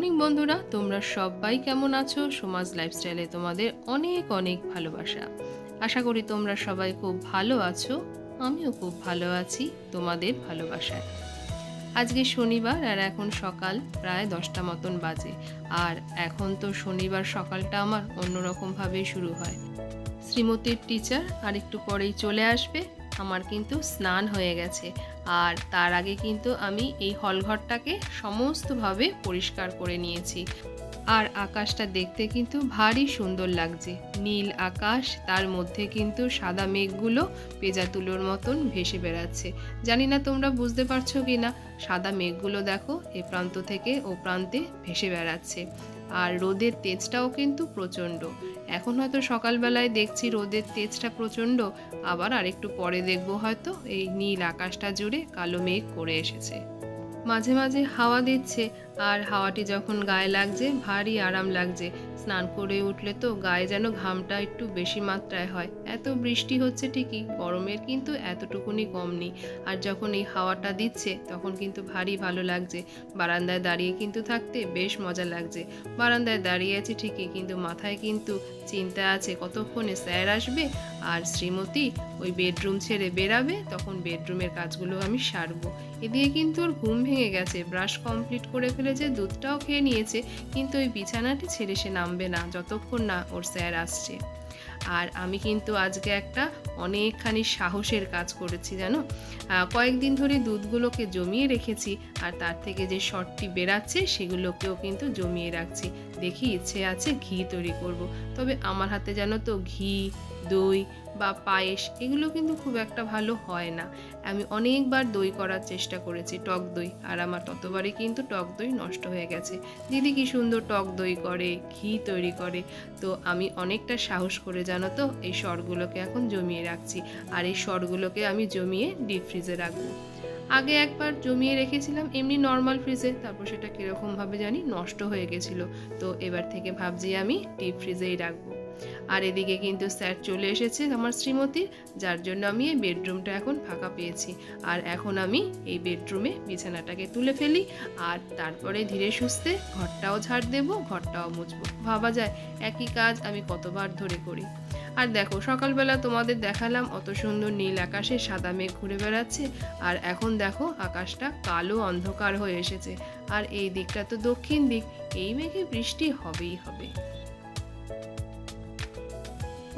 Morning বন্ধুরা, তোমরা সবাই কেমন আছো? সমাজ লাইফস্টাইলে তোমাদের অনেক অনেক ভালোবাসা। আশা করি তোমরা সবাই খুব ভালো আছো। আমিও খুব ভালো আছি তোমাদের ভালোবাসায়। আজকে শনিবার আর এখন সকাল প্রায় 10টা মতন বাজে। আর এখন তো শনিবার সকালটা আমার অন্যরকমভাবেই শুরু হয়। শ্রীমতীর টিচার আর একটু পরেই চলে আসবে। আমার কিন্তু স্নান হয়ে গেছে, আর তার আগে কিন্তু আমি এই হলঘরটাকে সমস্তভাবে পরিষ্কার করে নিয়েছি। আর আকাশটা দেখতে কিন্তু ভারী সুন্দর লাগছে। নীল আকাশ, তার মধ্যে কিন্তু সাদা মেঘগুলো পেঁজা তুলোর মতন ভেসে বেড়াচ্ছে। জানি না তোমরা বুঝতে পারছো কি না। সাদা মেঘগুলো দেখো এ প্রান্ত থেকে ও প্রান্তে ভেসে বেড়াচ্ছে। আর রোদের তেজটাও কিন্তু প্রচণ্ড। এখন হয়তো সকালবেলায় দেখছি রোদের তেজটা প্রচণ্ড, আবার আরেকটু পরে দেখবো হয়তো এই নীল আকাশটা জুড়ে কালো মেঘ করে এসেছে। মাঝে মাঝে হাওয়া দিচ্ছে, আর হাওয়াটি যখন গায়ে লাগছে ভারী আরাম লাগছে। স্নান করে উঠলে তো গায়ে যেন ঘামটা একটু বেশি মাত্রায় হয়। এত বৃষ্টি হচ্ছে ঠিকই, গরমের কিন্তু এতটুকুনি কম নেই। আর যখন এই হাওয়াটা দিচ্ছে তখন কিন্তু ভারী ভালো লাগছে। বারান্দায় দাঁড়িয়ে কিন্তু থাকতে বেশ মজা লাগছে। বারান্দায় দাঁড়িয়ে আছি ঠিকই, কিন্তু মাথায় কিন্তু চিন্তা আছে কতক্ষণে স্যার আসবে আর শ্রীমতী ওই বেডরুম ছেড়ে বেরাবে, তখন বেডরুমের কাজগুলো আমি সারবো। এদিকে কিন্তু ওর ঘুম ভেঙে গেছে, ব্রাশ কমপ্লিট করে ফেলেছে, দুধটাও খেয়ে নিয়েছে, কিন্তু ওই বিছানাটি ছেড়ে সে নামবে না যতক্ষণ না ওর স্যার আসছে। আর আমি কিন্তু আজকে একটা অনেকখানি সাহসের কাজ করেছি জানো। কয়েকদিন ধরে দুধগুলোকে জমিয়ে রেখেছি, আর তার থেকে যে শর্টটি বেরাচ্ছে সেগুলোকেও কিন্তু জমিয়ে রাখছি। দেখি ইচ্ছে আছে ঘি তৈরি করব। তবে আমার হাতে জানো তো ঘি, দই বা পায়েস এগুলো কিন্তু খুব একটা ভালো হয় না। আমি অনেকবার দই করার চেষ্টা করেছি, টক দই, আর আমার ততবারই কিন্তু টক দই নষ্ট হয়ে গেছে। দিদি কি সুন্দর টক দই করে, ঘি তৈরি করে। তো আমি অনেকটা সাহস করে জানো তো এই সরগুলোকে এখন জমিয়ে রাখছি। আর এই সরগুলোকে আমি জমিয়ে ডিপ ফ্রিজে রাখবো। আগে একবার জমিয়ে রেখেছিলাম এমনি নর্মাল ফ্রিজে, তারপর সেটা কীরকমভাবে জানি নষ্ট হয়ে গেছিলো। তো এবার থেকে ভাবছি আমি ডিপ ফ্রিজেই রাখবো। আর এদিকে কিন্তু স্যার চলে এসেছে আমার শ্রীমতীর, যার জন্য আমি এই বেডরুমটা এখন ফাঁকা পেয়েছি। আর এখন আমি এই বেডরুমে বিছানাটাকে তুলে ফেলি, আর তারপরে ধীরে সুস্থে ঘরটাও ঝাড় দেবো, ঘরটাও মুছবো। ভাবা যায় একই কাজ আমি কতবার ধরে করি। আর দেখো সকালবেলা তোমাদের দেখালাম অত সুন্দর নীল আকাশে সাদা মেঘ ঘুরে বেড়াচ্ছে, আর এখন দেখো আকাশটা কালো অন্ধকার হয়ে এসেছে। আর এই দিকটা তো দক্ষিণ দিক, এই মেঘে বৃষ্টি হবেই হবে।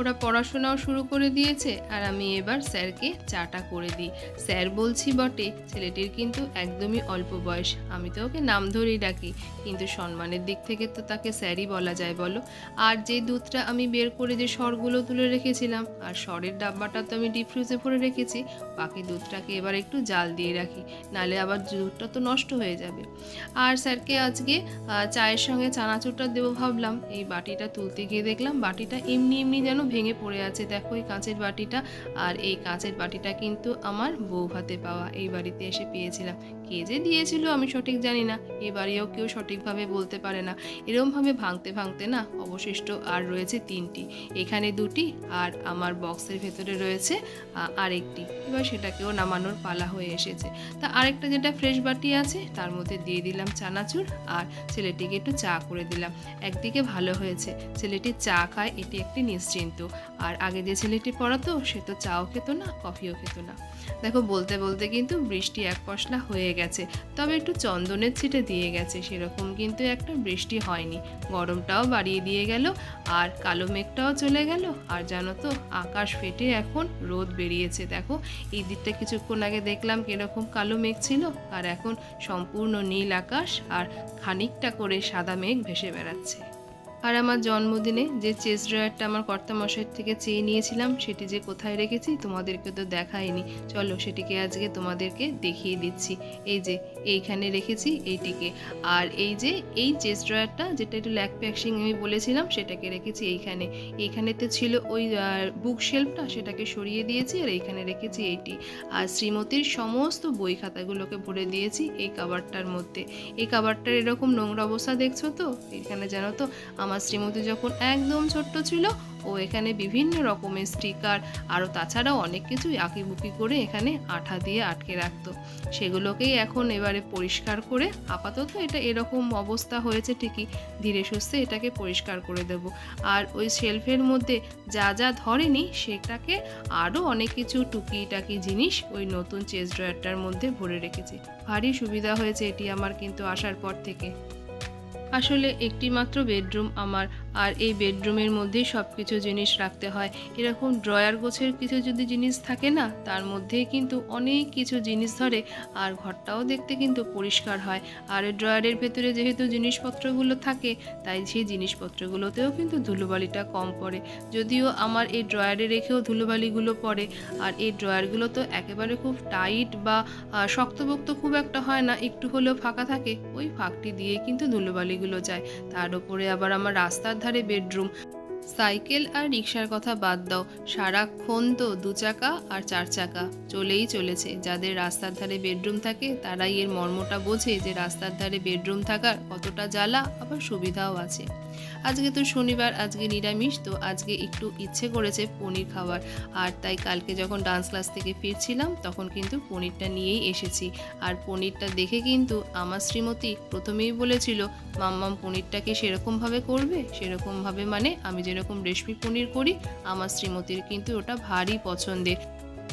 ওরা পড়াশোনাও শুরু করে দিয়েছে, আর আমি এবার স্যারকে চাটা করে দিই। স্যার বলছি বটে, ছেলেটির কিন্তু একদমই অল্প বয়স। আমি তো ওকে নাম ধরেই ডাকি, কিন্তু সম্মানের দিক থেকে তো তাকে স্যারই বলা যায় বলো। আর যে দুধটা আমি বের করে যে সরগুলো তুলে রেখেছিলাম, আর সরের ডাব্বাটা তো আমি ডিপ ফ্রিজে ভরে রেখেছি, বাকি দুধটাকে এবার একটু জাল দিয়ে রাখি, নালে আবার দুধটা তো নষ্ট হয়ে যাবে। আর স্যারকে আজকে চায়ের সঙ্গে চানাচুরটা দেবো ভাবলাম। এই বাটিটা তুলতে গিয়ে দেখলাম বাটিটা এমনি এমনি যেন ভেঙে পড়ে আছে। দেখো এই কাঁচের বাটিটা, আর এই কাঁচের বাটিটা কিন্তু আমার বউ ভাতে পাওয়া, এই বাড়িতে এসে পেয়েছিলাম। কে যে দিয়েছিল আমি সঠিক জানি না, এই বাড়িও কেউ সঠিকভাবে বলতে পারে না। এরমভাবে ভাঙতে ভাঙতে না অবশিষ্ট আর রয়েছে 3টি, এখানে 2টি, আর আমার বক্সের ভেতরে রয়েছে আরেকটি। এবার সেটাকেও নামানোর পালা হয়ে এসেছে। তা আরেকটা যেটা ফ্রেশ বাটি আছে তার মধ্যে দিয়ে দিলাম চানাচুর, আর ছেলেটিকে একটু চা করে দিলাম। একদিকে ভালো হয়েছে, ছেলেটি চা খায়, এটি একটি নিশ্চিন্ত। আর আগে যে ছেলেটি পড়াতো সে তো চাও খেত না, কফিও খেত না। দেখো বলতে বলতে কিন্তু বৃষ্টি এক পশলা হয়ে গেছে, তবে একটু চন্দনের ছিটে দিয়ে গেছে, সেরকম কিন্তু একটা বৃষ্টি হয়নি। গরমটাও বাড়িয়ে দিয়ে গেল, আর কালো মেঘটাও চলে গেল। আর জানো তো আকাশ ফেটে এখন রোদ বেরিয়েছে। দেখো এই দিকটা কিছুক্ষণ আগে দেখলাম কিরকম কালো মেঘ ছিল, আর এখন সম্পূর্ণ নীল আকাশ, আর খানিকটা করে সাদা মেঘ ভেসে বেড়াচ্ছে। আর আমার জন্মদিনে যে চেস্ট ড্রয়ারটা আমার কর্তামশাইয়ের থেকে চেয়ে নিয়েছিলাম, সেটি যে কোথায় রেখেছি তোমাদেরকে তো দেখাইনি। চলো সেটিকে আজকে তোমাদেরকে দেখিয়ে দিচ্ছি। এই যে এইখানে রেখেছি এইটিকে। আর এই যে এই চেস্ট ড্রয়ারটা যেটা একটু ল্যাক প্যাকশিং আমি বলেছিলাম, সেটাকে রেখেছি এইখানে। এইখানেতে ছিল ওই বুক শেলফটা, সেটাকে সরিয়ে দিয়েছি, আর এইখানে রেখেছি এইটি। আর শ্রীমতীর সমস্ত বই খাতাগুলোকে ভরে দিয়েছি এই কাভারটার মধ্যে। এই কাভারটার এরকম নোংরা অবস্থা দেখছো তো, এখানে জানো তো আমার শ্রীমতী যখন একদম ছোট্ট ছিল, ও এখানে বিভিন্ন রকমের স্টিকার আরও তাছাড়াও অনেক কিছুই আঁকিবুকি করে এখানে আঠা দিয়ে আটকে রাখতো। সেগুলোকেই এখন এবারে পরিষ্কার করে, আপাতত এটা এরকম অবস্থা হয়েছে ঠিকই, ধীরে সুস্থে এটাকে পরিষ্কার করে দেব। আর ওই শেলফের মধ্যে যা যা ধরেনি সেটাকে আরও অনেক কিছু টুকিটাকি জিনিস ওই নতুন চেস্ট ড্রয়ারটার মধ্যে ভরে রেখেছি। ভারী সুবিধা হয়েছে এটি আমার কিন্তু আসার পর থেকে। আসলে একটি মাত্র বেডরুম আমার, আর এই বেডরুমের মধ্যেই সব কিছু জিনিস রাখতে হয়। এরকম ড্রয়ার গোছের কিছু যদি জিনিস থাকে না, তার মধ্যেই কিন্তু অনেক কিছু জিনিস ধরে, আর ঘরটাও দেখতে কিন্তু পরিষ্কার হয়। আর ড্রয়ারের ভেতরে যেহেতু জিনিসপত্রগুলো থাকে, তাই সেই জিনিসপত্রগুলোতেও কিন্তু ধুলোবালিটা কম পড়ে। যদিও আমার এই ড্রয়ারে রেখেও ধুলোবালিগুলো পড়ে, আর এই ড্রয়ারগুলো তো একেবারে খুব টাইট বা শক্তপোক্ত খুব একটা হয় না, একটু হলেও ফাঁকা থাকে, ওই ফাঁকটি দিয়ে কিন্তু ধুলোবালি যায়। তার উপরে আবার আমার রাস্তার ধারে বেডরুম। সাইকেল আর রিক্সার কথা বাদ দাও, সারাক্ষণ তো 2 চাকা আর 4 চাকা চলেই চলেছে। যাদের রাস্তার ধারে বেডরুম থাকে তারাই এর মর্মটা বোঝে যে রাস্তার ধারে বেডরুম থাকার কতটা জ্বালা, আবার সুবিধাও আছে। আজকে তো শনিবার, আজকে নিরামিষ, তো আজকে একটু ইচ্ছে করেছে পনির খাওয়ার। আর তাই কালকে যখন ডান্স ক্লাস থেকে ফিরছিলাম তখন কিন্তু পনিরটা নিয়েই এসেছি। আর পনিরটা দেখে কিন্তু আমার শ্রীমতী প্রথমেই বলেছিল, মাম্মাম পনিরটাকে সেরকমভাবে করবে? সেরকমভাবে মানে আমি যেরকম রেশমি পনির করি, আমার শ্রীমতীর কিন্তু ওটা ভারী পছন্দের।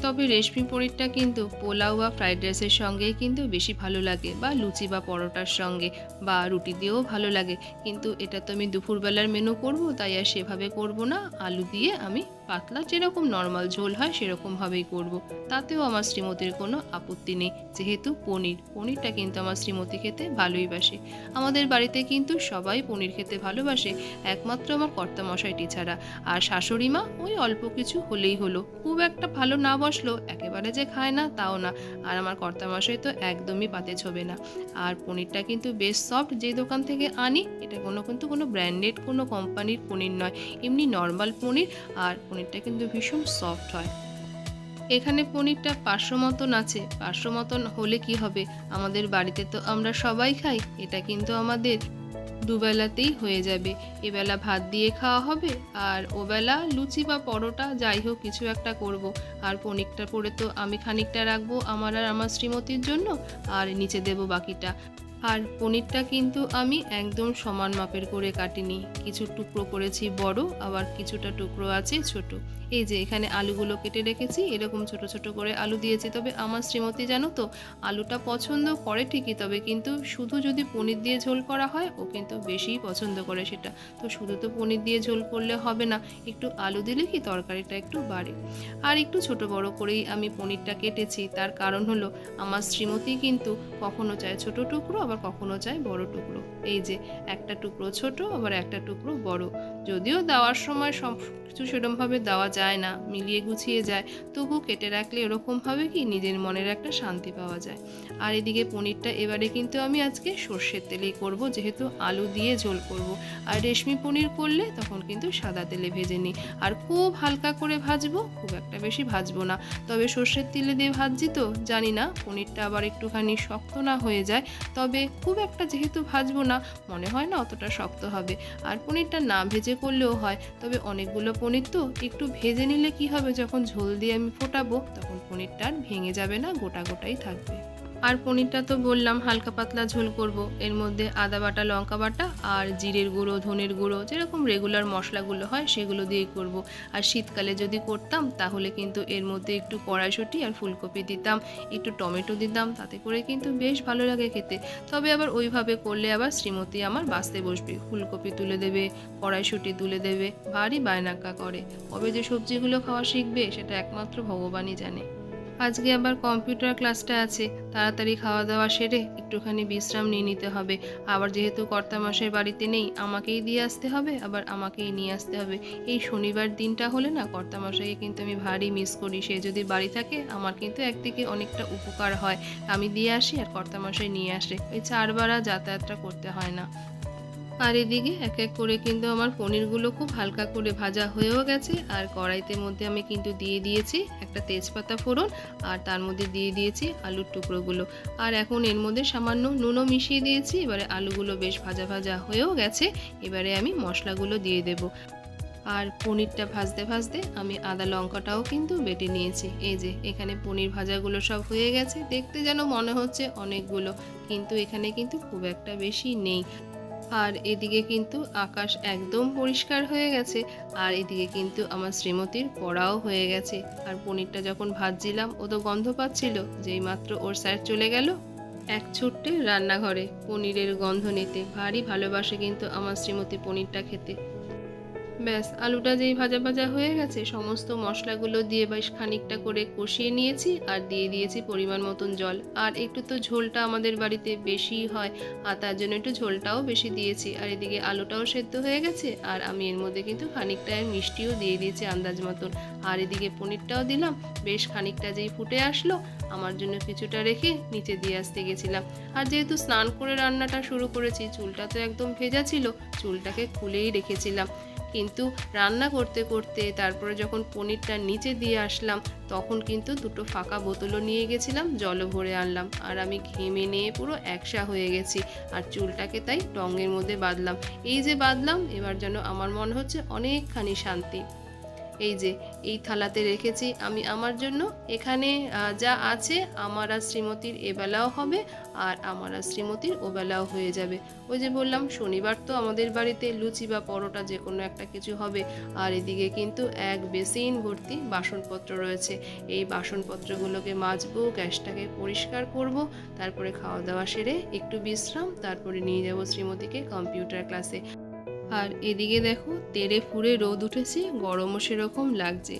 তবে রেশমি পনিরটা কিন্তু পোলাও বা ফ্রাইড রাইসের সঙ্গেই কিন্তু বেশি ভালো লাগে, বা লুচি বা পরোটার সঙ্গে বা রুটি দিয়েও ভালো লাগে। কিন্তু এটা তো আমি দুপুরবেলার মেনু করব, তাই আর সেভাবে করব না। আলু দিয়ে আমি পাতলা যেরকম নর্মাল ঝোল হয় সেরকমভাবেই করব। তাতেও আমার শ্রীমতীর কোনো আপত্তি নেই, যেহেতু পনিরটা কিন্তু আমার শ্রীমতী খেতে ভালোই বাসে। আমাদের বাড়িতে কিন্তু সবাই পনির খেতে ভালোবাসে, একমাত্র আমার কর্তামশাইটি ছাড়া। আর শাশুড়ি মা ওই অল্প কিছু হলেই হলো, খুব একটা ভালো না বসলো একেবারে যে খায় না তাও না। আর আমার কর্তামশাই তো একদমই পাতে ছোবে না। আর পনিরটা কিন্তু বেশ সফট, যে দোকান থেকে আনি এটা কিন্তু কোনো ব্র্যান্ডেড কোনো কোম্পানির পনির নয়, এমনি নর্মাল পনির। আর পনিরটা কিন্তু ভীষণ সফট হয়। এখানে পনিরটা 500 মতন আছে। 500 মতন হলে কি হবে, আমাদের বাড়িতে তো আমরা সবাই খাই, এটা কিন্তু আমাদের দুবেলাতেই হয়ে যাবে। এবেলা ভাত দিয়ে খাওয়া হবে, আর ওবেলা লুচি বা পরোটা যাই হোক কিছু একটা করব। আর পনিরটা পরে তো আমি খানিকটা রাখবো আমার আর আমার শ্রীমতীর জন্য, আর নিচে দেব বাকিটা। আর পনিরটা কিন্তু আমি একদম সমান মাপের করে কাটিনি, কিছু টুকরো করেছি বড়, আবার কিছুটা টুকরো আছে ছোট। এই যে এখানে আলুগুলো কেটে রেখেছি, এরকম ছোট ছোট করে আলু দিয়েছি। তবে আমার শ্রীমতী জানো তো, আলুটা পছন্দ করে ঠিকই, তবে কিন্তু শুধু যদি পনির দিয়ে ঝোল করা হয় ও কিন্তু বেশিই পছন্দ করে সেটা। তো শুধু তো পনির দিয়ে ঝোল করলে হবে না, একটু আলু দিলে কি তরকারিটা একটু বাড়ে। আর একটু ছোট বড় করেই আমি পনিরটা কেটেছি, তার কারণ হলো আমার শ্রীমতী কিন্তু কখনো চায় ছোট টুকরো, আবার কখনো চায় বড় টুকরো। এই যে একটা টুকরো ছোট, আবার একটা টুকরো বড়। যদিও দেওয়ার সময় সব কিছু সেরকমভাবে দেওয়া যায় না, মিলিয়ে গুছিয়ে যায়, তবু কেটে রাখলে এরকমভাবে কি নিজের মনের একটা শান্তি পাওয়া যায়। আর এদিকে পনিরটা এবারে কিন্তু আমি আজকে সর্ষের তেলেই করব, যেহেতু আলু দিয়ে ঝোল করব। আর রেশমি পনির করলে তখন কিন্তু সাদা তেলে ভেজে নিই, আর খুব হালকা করে ভাজবো, খুব একটা বেশি ভাজবো না। তবে সর্ষের তেলে দিয়ে ভাজছি তো জানি না পনিরটা আবার একটুখানি শক্ত না হয়ে যায়। তবে খুব একটা যেহেতু ভাজবো না, মনে হয় না অতটা শক্ত হবে। আর পনিরটা না ভেজে করলেও হয়, তবে অনেকগুলো পনির তো একটু ভেজে নিলে কি হবে, যখন ঝোল দিয়ে আমি ফোটাবো তখন পনিরটা আর ভেঙে যাবে না, গোটা গোটাই থাকবে। আর পনিরটা তো বললাম হালকা পাতলা ঝোল করব, এর মধ্যে আদা বাটা, লঙ্কা বাটা আর জিরের গুঁড়ো, ধনের গুঁড়ো, যেরকম রেগুলার মশলাগুলো হয় সেগুলো দিয়েই করব। আর শীতকালে যদি করতাম তাহলে কিন্তু এর মধ্যে একটু কড়াইশুঁটি আর ফুলকপি দিতাম, একটু টমেটো দিতাম, তাতে করে কিন্তু বেশ ভালো লাগে খেতে। তবে আবার ওইভাবে করলে আবার শ্রীমতী আমার বাঁচতে বসবে, ফুলকপি তুলে দেবে, কড়াইশুঁটি তুলে দেবে, ভারী বায়নাক্কা করে। কবে যে সবজিগুলো খাওয়া শিখবে সেটা একমাত্র ভগবানই জানে। আজকে আবার কম্পিউটার ক্লাসটা আছে, তাড়াতাড়ি খাওয়া দাওয়া সেরে একটুখানি বিশ্রাম নিয়ে নিতে হবে। আবার যেহেতু কর্তামশাই বাড়িতে নেই, আমাকেই দিয়ে আসতে হবে, আবার আমাকেই নিয়ে আসতে হবে। এই শনিবার দিনটা হলে না কর্তামশাইকে কিন্তু আমি ভারী মিস করি। সে যদি বাড়ি থাকে আমার কিন্তু একদিকে অনেকটা উপকার হয়, আমি দিয়ে আসি আর কর্তামশাই নিয়ে আসে, ওই 4 বার যাতায়াতটা করতে হয় না। আর এদিকে এক এক করে কিন্তু আমার পনিরগুলো খুব হালকা করে ভাজা হয়েও গেছে। আর কড়াইতে মধ্যে আমি কিন্তু দিয়ে দিয়েছি একটা তেজপাতা ফোড়ন, আর তার মধ্যে দিয়ে দিয়েছি আলুর টুকরোগুলো। আর এখন এর মধ্যে সামান্য নুনও মিশিয়ে দিয়েছি। এবারে আলুগুলো বেশ ভাজা ভাজা হয়েও গেছে। এবারে আমি মশলাগুলো দিয়ে দেব। আর পনিরটা ভাজতে ভাজতে আমি আদা লঙ্কাটাও কিন্তু বেটে নিয়েছি। এই যে এখানে পনির ভাজাগুলো সব হয়ে গেছে। দেখতে যেন মনে হচ্ছে অনেকগুলো, কিন্তু এখানে কিন্তু খুব একটা বেশি নেই। আর এদিকে কিন্তু আকাশ একদম পরিষ্কার হয়ে গেছে। আর এদিকে কিন্তু আমার শ্রীমতীর পড়াও হয়ে গেছে। আর পনিরটা যখন ভাজছিলাম ও তো গন্ধ পাচ্ছিল, যেই মাত্র ওর স্যার চলে গেল এক ছুট্টে রান্নাঘরে পনিরের গন্ধ নিতে। ভারী ভালোবাসে কিন্তু আমার শ্রীমতী পনিরটা খেতে। ব্যাস, আলুটা যেই ভাজা ভাজা হয়ে গেছে, সমস্ত মশলাগুলো দিয়ে বেশ খানিকটা করে কষিয়ে নিয়েছি। আর দিয়ে দিয়েছি পরিমাণ মতন জল। আর একটু তো ঝোলটা আমাদের বাড়িতে বেশি হয়, আর তার জন্য একটু ঝোলটাও বেশি দিয়েছি। আর এদিকে আলুটাও সেদ্ধ হয়ে গেছে। আর আমি এর মধ্যে কিন্তু খানিকটা মিষ্টিও দিয়ে দিয়েছি আন্দাজ মতন। আর এদিকে পনিরটাও দিলাম। বেশ খানিকটা যেই ফুটে আসলো, আমার জন্য কিছুটা রেখে নিচে দিয়ে আসতে গেছিলাম। আর যেহেতু স্নান করে রান্নাটা শুরু করেছি, চুলটা তো একদম ভেজা ছিল, চুলটাকে খুলেই রেখেছিলাম। কিন্তু রান্না করতে করতে তারপরে যখন পনিরটা নিচে দিয়ে আসলাম, তখন কিন্তু দুটো ফাঁকা বোতলও নিয়ে গেছিলাম, জলও ভরে আনলাম। আর আমি ঘেমে নিয়ে পুরো একসা হয়ে গেছি। আর চুলটাকে তাই টঙের মধ্যে বাঁধলাম। এই যে বাঁধলাম, এবার যেন আমার মনে হচ্ছে অনেকখানি শান্তি। এই যে এই থালাতে রেখেছি আমি আমার জন্য। এখানে যা আছে আমার আর শ্রীমতীর এবেলাও হবে, আর আমার আর শ্রীমতীর ওবেলাও হয়ে যাবে। ওই যে বললাম, শনিবার তো আমাদের বাড়িতে লুচি বা পরোটা যে কোনো একটা কিছু হবে। আর এদিকে কিন্তু এক বেসিন ভর্তি বাসনপত্র রয়েছে। এই বাসনপত্রগুলোকে মাজবো, গ্যাসটাকে পরিষ্কার করব, তারপরে খাওয়া দাওয়া সেরে একটু বিশ্রাম, তারপরে নিয়ে যাব শ্রীমতীকে কম্পিউটার ক্লাসে। আর এদিকে দেখো তেড়ে ফুঁড়ে রোদ উঠেছে, গরমও সেরকম লাগছে।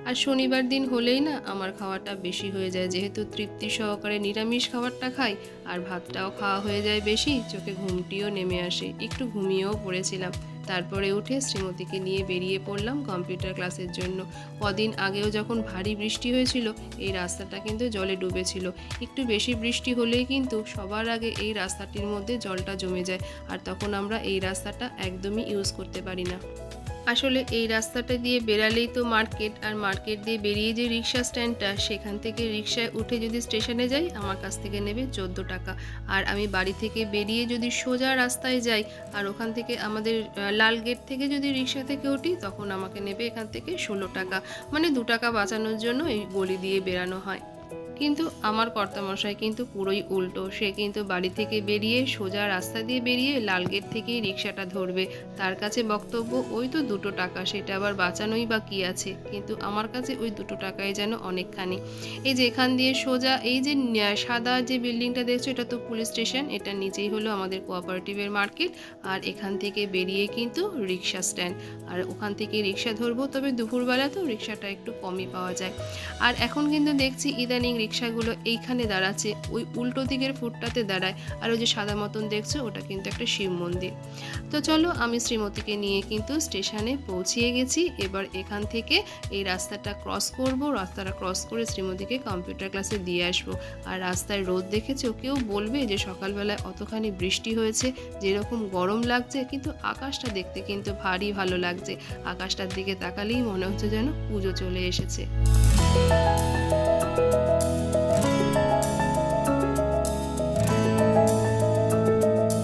আর শনিবার দিন হলেই না আমার খাওয়াটা বেশি হয়ে যায়, যেহেতু তৃপ্তি সহকারে নিরামিষ খাবারটা খাই। আর ভাতটাও খাওয়া হয়ে যায় বেশি, চোখে ঘুমটিও নেমে আসে। একটু ঘুমিয়েও পড়েছিলাম। তারপরে উঠে শ্রীমতীকে নিয়ে বেরিয়ে পড়লাম কম্পিউটার ক্লাসের জন্য। কদিন আগেও যখন ভারী বৃষ্টি হয়েছিল, এই রাস্তাটা কিন্তু জলে ডুবেছিল। একটু বেশি বৃষ্টি হলেই কিন্তু সবার আগে এই রাস্তাটির মধ্যে জলটা জমে যায়। আর তখন আমরা এই রাস্তাটা একদমই ইউজ করতে পারি না। আসলে এই রাস্তাটা দিয়ে বেরালেই তো মার্কেট, আর মার্কেট দিয়ে বেরিয়ে যে রিক্সা স্ট্যান্ডটা, সেখান থেকে রিক্সায় উঠে যদি স্টেশনে যাই, আমার কাছ থেকে নেবে 14 টাকা। আর আমি বাড়ি থেকে বেরিয়ে যদি সোজা রাস্তায় যাই, আর ওখান থেকে আমাদের লাল গেট থেকে যদি রিক্সা থেকে উঠি, তখন আমাকে নেবে এখান থেকে 16 টাকা। মানে 2 টাকা বাঁচানোর জন্য এই গলি দিয়ে বেরানো হয়। কিন্তু আমার কর্তামশাই কিন্তু পুরোই উল্টো। সে কিন্তু বাড়ি থেকে বেরিয়ে সোজা রাস্তা দিয়ে বেরিয়ে লাল গেট থেকেই রিক্সাটা ধরবে। তার কাছে বক্তব্য, ওই তো 2 টাকা, সেটা আবার বাঁচানোই বা কী আছে। কিন্তু আমার কাছে ওই 2 টাকায় যেন অনেকখানি। এই যে এখান দিয়ে সোজা এই যে সাদা যে বিল্ডিংটা দেখছো, এটা তো পুলিশ স্টেশন। এটা নিচেই হলো আমাদের কোঅপারেটিভের মার্কেট। আর এখান থেকে বেরিয়ে কিন্তু রিক্সা স্ট্যান্ড। আর ওখান থেকে রিক্সা ধরবো, তবে দুপুরবেলা তো রিক্সাটা একটু কমই পাওয়া যায়। আর এখন কিন্তু দেখছি ইদানিং রিক্সাগুলো এইখানে দাঁড়াচ্ছে, ওই উল্টো দিকের ফুটটাতে দাঁড়ায়। আর ওই যে সাদা মতন দেখছো, ওটা কিন্তু একটা শিব মন্দির। তো চলো, আমি শ্রীমতীকে নিয়ে কিন্তু স্টেশনে পৌঁছিয়ে গেছি। এবার এখান থেকে এই রাস্তাটা ক্রস করব। রাস্তাটা ক্রস করে শ্রীমতীকে কম্পিউটার ক্লাসে দিয়ে আসবো। আর রাস্তায় রোদ দেখেছো, কেউ বলবে যে সকালবেলায় অতখানি বৃষ্টি হয়েছে, যেরকম গরম লাগছে, কিন্তু আকাশটা দেখতে কিন্তু ভারী ভালো লাগছে। আকাশটার দিকে তাকালেই মনে হচ্ছে যেন পুজো চলে এসেছে।